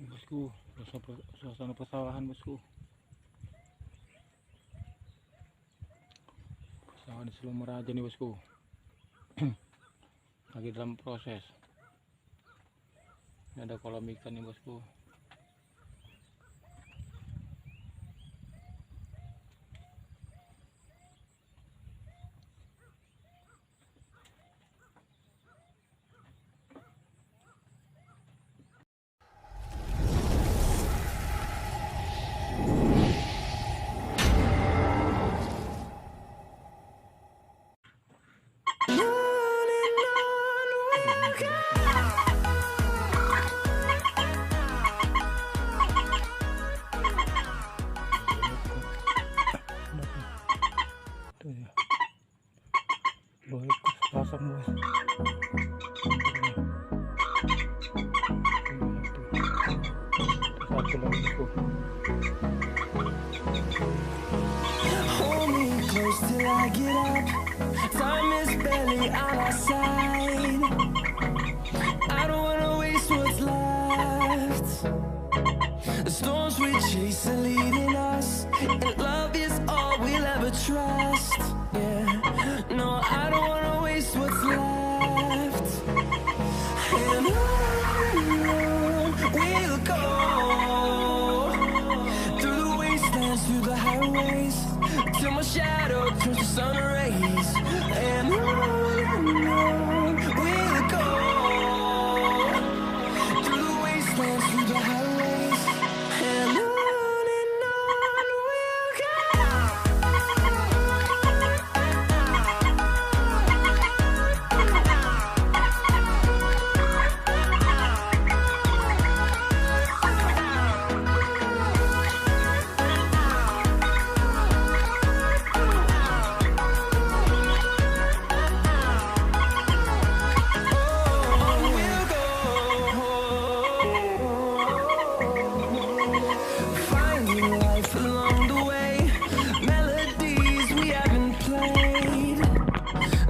Bosku, suasana persawahan bosku. Persawahan di Seluma Raja nih bosku. Lagi dalam proses. Ini ada kolam ikan nih bosku. Loh, pasang bos. Satu lagi bosku. Hold me close till I get up. Time is barely on our side. I don't wanna waste what's left. The storms we chase are leading us, and love is all we'll ever trust. Yeah, no, I don't wanna waste what's left. And on we'll go, through the wastelands, through the highways, till my shadow turns to sun rays. And on we'll go, through the wastelands, through the highways, and on we'll go. Finding life along the way, melodies we haven't played.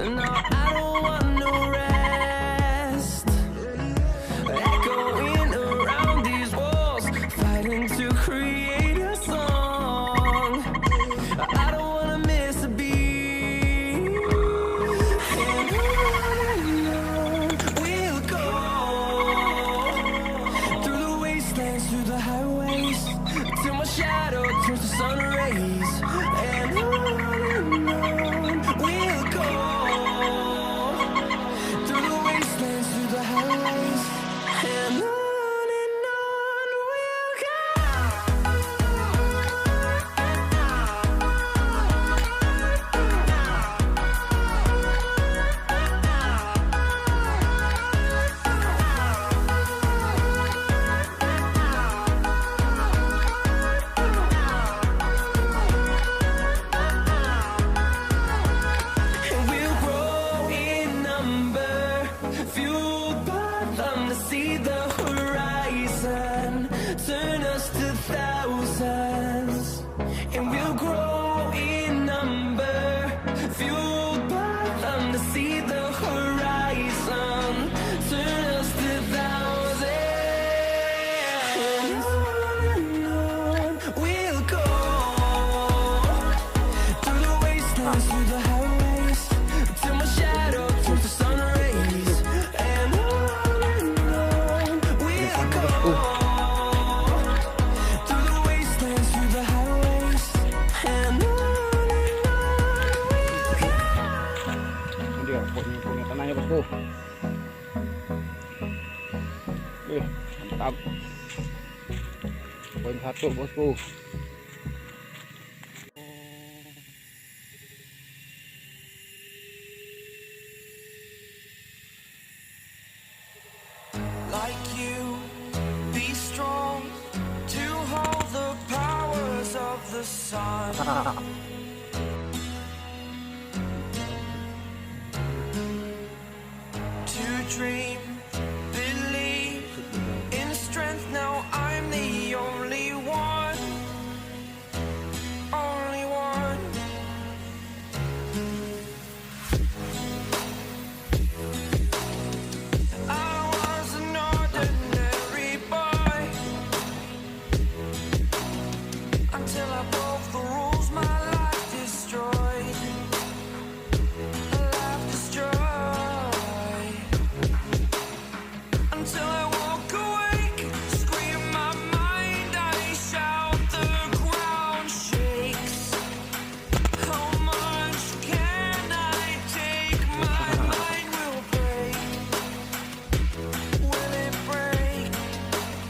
No, I don't want no rest. Echoing around these walls, fighting to create a song. I don't wanna miss a beat. And on we'll go, through the wastelands, through the highways, till my shadow turns to sun rays. And on we'll go, through the wastelands, through the highways, and on we'll go. And we'll grow in number, fueled by them to see the horizon, turn us to thousands. And we'll grow in number, fueled by them to see the horizon, turn us to thousands. And on we'll go, through the wastelands, through the highways, till my shadow turns to sun rays. And on we'll go, through the wastelands, through the highways, and on we'll go. Ini dia punya tanahnya bosku. Mantap. Poin 1 bosku. Like you, be strong to hold the powers of the sun.